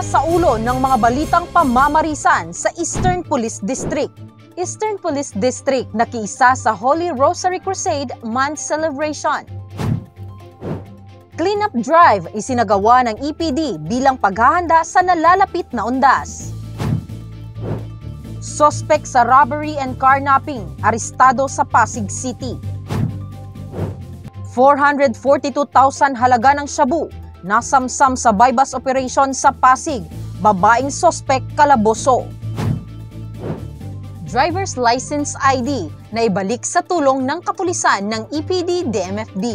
sa ulo ng mga balitang pamamarisan sa Eastern Police District. Eastern Police District nakiisa sa Holy Rosary Crusade Month Celebration. Cleanup drive isinagawa ng EPD bilang paghahanda sa nalalapit na undas. Suspect sa robbery and carnapping, arestado sa Pasig City. 442,000 halaga ng shabu, nasamsam sa bypass operation sa Pasig, babaeng suspect kalaboso. Driver's license ID na ibalik sa tulong ng kapulisan ng EPD-DMFD.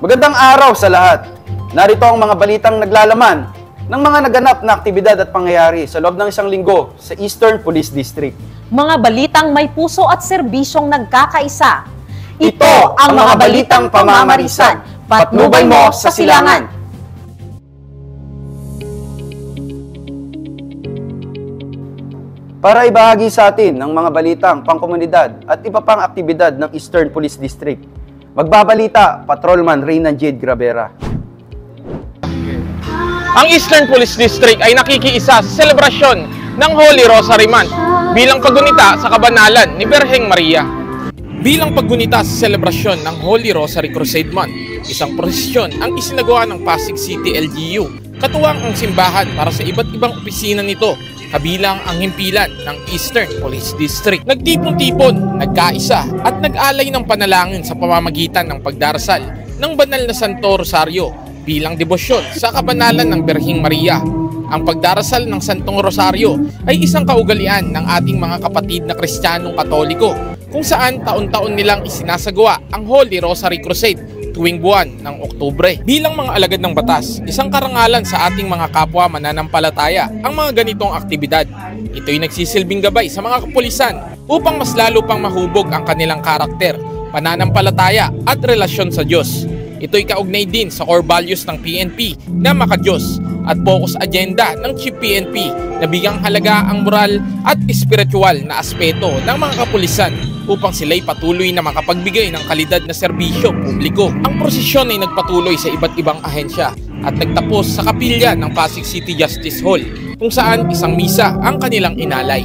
Magandang araw sa lahat. Narito ang mga balitang naglalaman ng mga naganap na aktibidad at pangyayari sa loob ng isang linggo sa Eastern Police District. Mga balitang may puso at serbisyong nagkakaisa. Ito ang mga balitang pamamarisan. Patnubay mo sa silangan. Para ibahagi sa atin ng mga balitang pangkomunidad at iba pang aktibidad ng Eastern Police District, magbabalita Patrolman Reynan Jade Gravera. Ang Eastern Police District ay nakikiisa sa selebrasyon ng Holy Rosary Month bilang paggunita sa kabanalan ni Birheng Maria. Bilang paggunita sa selebrasyon ng Holy Rosary Crusade Month, isang prosesyon ang isinagawa ng Pasig City LGU, katuwang ang simbahan para sa iba't ibang opisina nito, kabilang ang himpilan ng Eastern Police District. Nagtipon-tipon, nagkaisa at nag-alay ng panalangin sa pamamagitan ng pagdarasal ng banal na Santo Rosario bilang debosyon sa kabanalan ng Birheng Maria. Ang pagdarasal ng Santong Rosario ay isang kaugalian ng ating mga kapatid na Kristiyanong Katoliko, kung saan taon-taon nilang isinasagawa ang Holy Rosary Crusade tuwing buwan ng Oktubre. Bilang mga alagad ng batas, isang karangalan sa ating mga kapwa mananampalataya ang mga ganitong aktibidad. Ito'y nagsisilbing gabay sa mga kapulisan upang mas lalo pang mahubog ang kanilang karakter, pananampalataya at relasyon sa Diyos. Ito'y kaugnay din sa core values ng PNP na makadiyos at focus agenda ng Chief PNP na bigang halaga ang moral at espiritual na aspeto ng mga kapulisan upang sila'y patuloy na makapagbigay ng kalidad na serbisyo publiko. Ang prosesyon ay nagpatuloy sa iba't ibang ahensya at nagtapos sa kapilya ng Pasig City Justice Hall kung saan isang misa ang kanilang inalay.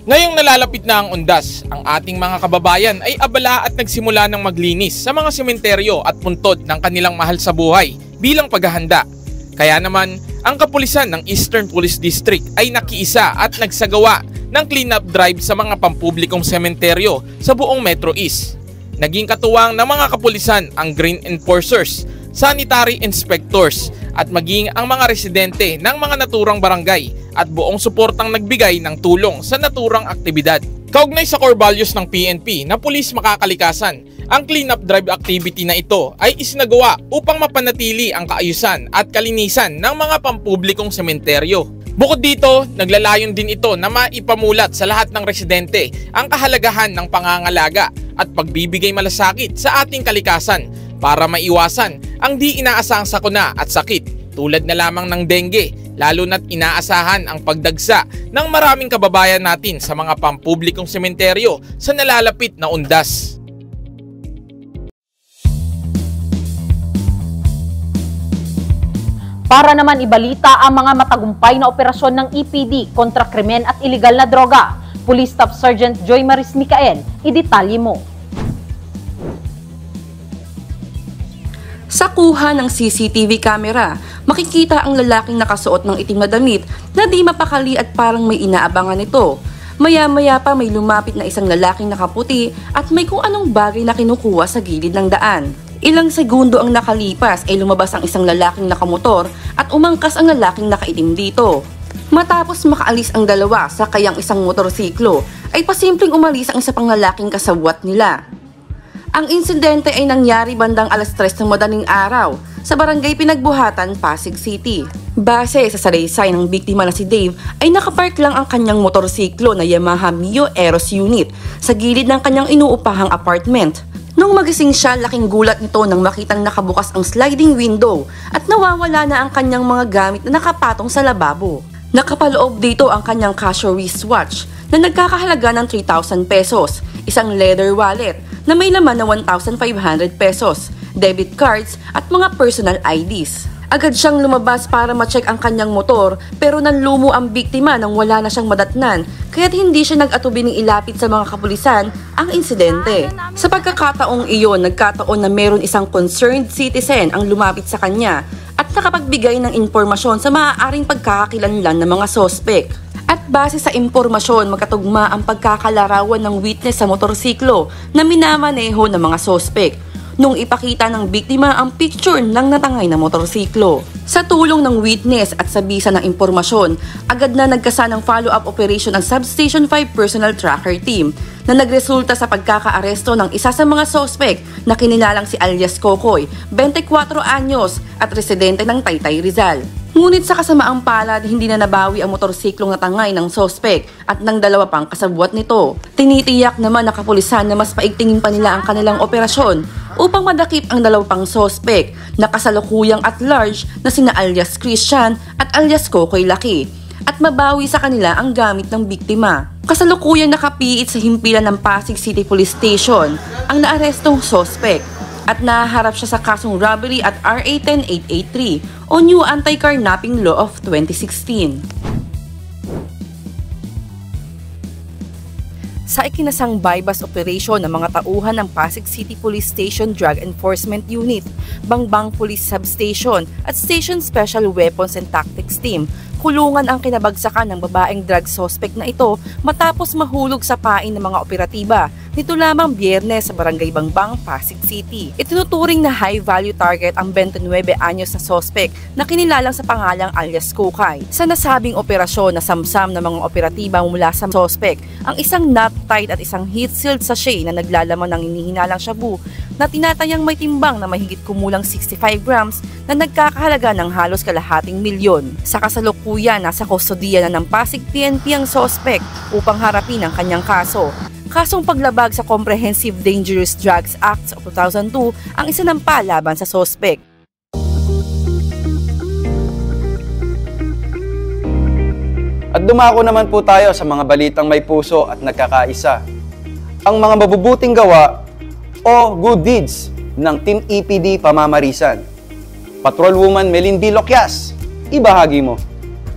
Ngayong nalalapit na ang undas, ang ating mga kababayan ay abala at nagsimula ng maglinis sa mga sementeryo at puntod ng kanilang mahal sa buhay bilang paghahanda. Kaya naman, ang kapulisan ng Eastern Police District ay nakiisa at nagsagawa ng cleanup drive sa mga pampublikong sementeryo sa buong Metro East. Naging katuwang ng mga kapulisan ang green enforcers, sanitary inspectors at maging ang mga residente ng mga naturang barangay at buong suportang nagbigay ng tulong sa naturang aktibidad. Kaugnay sa core values ng PNP na pulis makakalikasan, ang cleanup drive activity na ito ay isinagawa upang mapanatili ang kaayusan at kalinisan ng mga pampublikong sementeryo. Bukod dito, naglalayon din ito na maipamulat sa lahat ng residente ang kahalagahan ng pangangalaga at pagbibigay malasakit sa ating kalikasan para maiwasan ang di inaasahang sakuna at sakit tulad na lamang ng dengue, lalo na't inaasahan ang pagdagsa ng maraming kababayan natin sa mga pampublikong sementeryo sa nalalapit na undas. Para naman ibalita ang mga matagumpay na operasyon ng EPD kontra krimen at iligal na droga, Police Staff Sergeant Joy Maris Micael, idetalye mo. Sa kuha ng CCTV camera, makikita ang lalaking nakasuot ng itim na damit na di mapakali at parang may inaabangan nito. Maya-maya pa may lumapit na isang lalaking nakaputi at may kung anong bagay na kinukuha sa gilid ng daan. Ilang segundo ang nakalipas ay lumabas ang isang lalaking nakamotor at umangkas ang lalaking nakaitim dito. Matapos makaalis ang dalawa sa kayang isang motorsiklo, ay pasimpleng umalis ang isa pang lalaking kasabwat nila. Ang insidente ay nangyari bandang alas 3 ng madaling araw sa barangay Pinagbuhatan, Pasig City. Base sa salaysay ng biktima na si Dave ay nakapark lang ang kanyang motorsiklo na Yamaha Mio Eros unit sa gilid ng kanyang inuupahang apartment. Nung magising siya, laking gulat nito nang makitang nakabukas ang sliding window at nawawala na ang kanyang mga gamit na nakapatong sa lababo. Nakapaloob dito ang kanyang Casio wristwatch na nagkakahalaga ng 3,000 pesos, isang leather wallet na may laman na 1,500 pesos, debit cards at mga personal IDs. Agad siyang lumabas para ma-check ang kanyang motor pero nanlumo ang biktima nang wala na siyang madatnan kaya't hindi siya nag-atubiling ilapit sa mga kapulisan ang insidente. Sa pagkakataong iyon, nagkataon na meron isang concerned citizen ang lumapit sa kanya at nakapagbigay ng impormasyon sa maaaring pagkakakilanlan ng mga sospek. At base sa impormasyon, magkatugma ang pagkakalarawan ng witness sa motorsiklo na minamaneho ng mga sospek nung ipakita ng biktima ang picture ng natangay na motorsiklo. Sa tulong ng witness at sa bisa ng impormasyon, agad na nagkasa ng follow-up operation ang Substation 5 Personal Tracker Team na nagresulta sa pagkakaaresto ng isa sa mga sospek na kinilalang si alias Kokoy, 24 anyos at residente ng Taytay, Rizal. Ngunit sa kasamaang palad, hindi na nabawi ang motorsiklong natangay ng sospek at ng dalawa pang kasabwat nito. Tinitiyak naman ng kapulisan na mas paigtingin pa nila ang kanilang operasyon upang madakip ang dalawa pang sospek na kasalukuyang at large na sina alias Christian at alias Kokoy Laki at mabawi sa kanila ang gamit ng biktima. Kasalukuyang nakapiit sa himpilan ng Pasig City Police Station ang naarestong sospek at naharap siya sa kasong robbery at RA 10883 o New Anti-Carnapping Law of 2016. Sa ikinasang bypass operation ng mga tauhan ng Pasig City Police Station Drug Enforcement Unit, Bangbang Police Substation at Station Special Weapons and Tactics Team, kulungan ang kinabagsakan ng babaeng drug suspect na ito matapos mahulog sa pain ng mga operatiba nito lamang Biyernes sa Barangay Bangbang, Pasig City. Itinuturing na high-value target ang 29 anyos na suspect na kinilalang sa pangalang alias Kukay. Sa nasabing operasyon, nasamsam ng mga operatiba mula sa suspect ang isang knot-tied at isang heat-sealed sachet na naglalaman ng hinihinalang shabu na tinatayang may timbang na mahigit kumulang 65 grams na nagkakahalaga ng halos kalahating milyon. Sa kasalukuyan, nasa kustodiya na ng Pasig PNP ang suspect upang harapin ang kanyang kaso. Kasong paglabag sa Comprehensive Dangerous Drugs Act of 2002 ang isinampa laban sa suspect. At dumako naman po tayo sa mga balitang may puso at nagkakaisa. Ang mga mabubuting gawa o good deeds ng Team EPD Pamamarisan. Patrolwoman Melindy Loquias, ibahagi mo.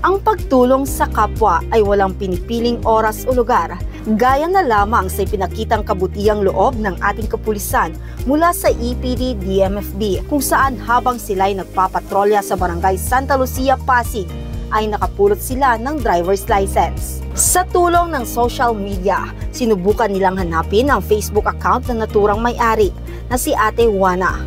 Ang pagtulong sa kapwa ay walang pinipiling oras o lugar, gaya na lamang sa ipinakitang kabutihang loob ng ating kapulisan mula sa EPD DMFB kung saan habang sila'y nagpapatrolya sa Barangay Santa Lucia, Pasig, ay nakapulot sila ng driver's license. Sa tulong ng social media, sinubukan nilang hanapin ang Facebook account ng naturang may-ari na si Ate Juana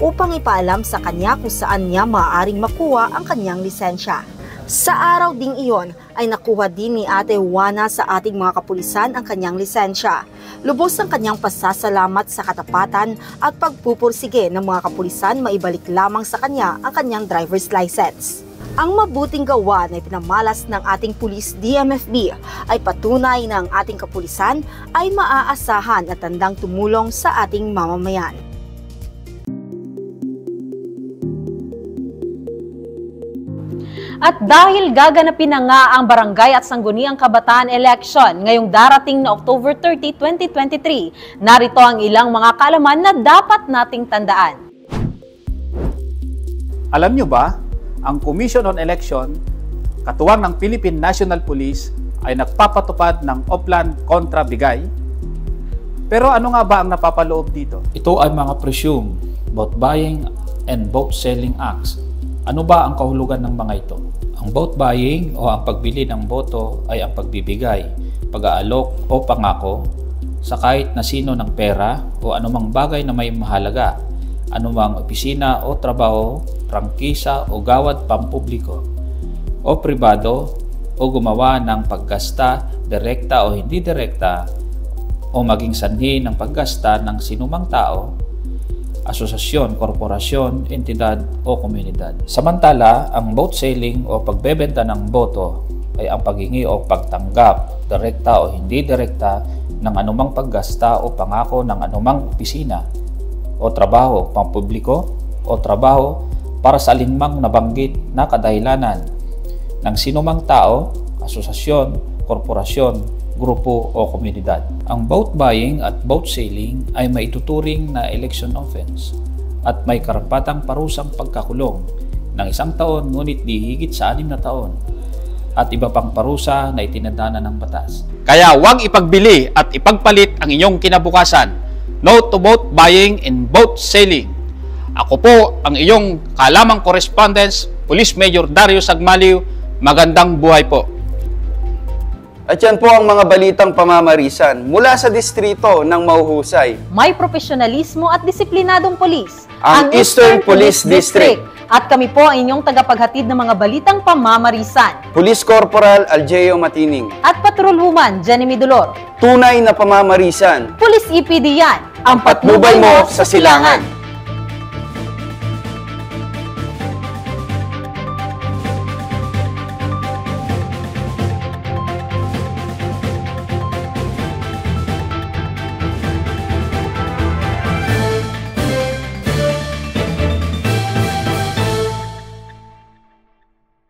upang ipaalam sa kanya kung saan niya maaaring makuha ang kanyang lisensya. Sa araw ding iyon ay nakuha din ni Ate Juana sa ating mga kapulisan ang kanyang lisensya. Lubos ang kanyang pasasalamat sa katapatan at pagpupursige ng mga kapulisan maibalik lamang sa kanya ang kanyang driver's license. Ang mabuting gawa na ipinamalas ng ating pulis DMFB ay patunay na ang ating kapulisan ay maaasahan at tandang tumulong sa ating mamamayan. At dahil gaganapin na nga ang Barangay at Sangguniang Kabataan election ngayong darating na October 30, 2023, narito ang ilang mga kaalaman na dapat nating tandaan. Alam nyo ba, ang Commission on Election, katuwang ng Philippine National Police, ay nagpapatupad ng Oplan kontra Bigay. Pero ano nga ba ang napapaloob dito? Ito ay mga presume, vote buying and vote selling acts. Ano ba ang kahulugan ng mga ito? Ang vote buying o ang pagbili ng boto ay ang pagbibigay, pag-aalok o pangako sa kahit na sino ng pera o anumang bagay na may mahalaga, anumang opisina o trabaho, prangkisa o gawad pampubliko o pribado o gumawa ng paggasta, direkta o hindi direkta o maging sanhi ng paggasta ng sinumang tao, asosasyon, korporasyon, entidad o komunidad. Samantala, ang vote selling o pagbebenta ng boto ay ang paghingi o pagtanggap, direkta o hindi direkta, ng anumang paggasta o pangako ng anumang opisina o trabaho pampubliko o trabaho para sa alinmang nabanggit na kadahilanan ng sinumang tao, asosasyon, korporasyon, grupo o komunidad. Ang vote buying at vote selling ay maituturing na election offense at may karapatang parusang pagkakulong ng 1 taon ngunit di higit sa 6 na taon at iba pang parusa na itinadhana ng batas. Kaya huwag ipagbili at ipagpalit ang inyong kinabukasan. No to boat buying and boat selling. Ako po ang iyong kalamang correspondence, Police Major Dario Sagmaliw. Magandang buhay po. At yan po ang mga balitang pamamarisan mula sa distrito ng mahuhusay. May profesionalismo at disiplinadong polis. Ang Eastern Police District. At kami po ang inyong tagapaghatid ng mga balitang pamamarisan. Police Corporal Aljeo Matining. At Patrolwoman Jenny Midolor. Tunay na pamamarisan. Police EPD yan. Ang patnubay mo sa silangan.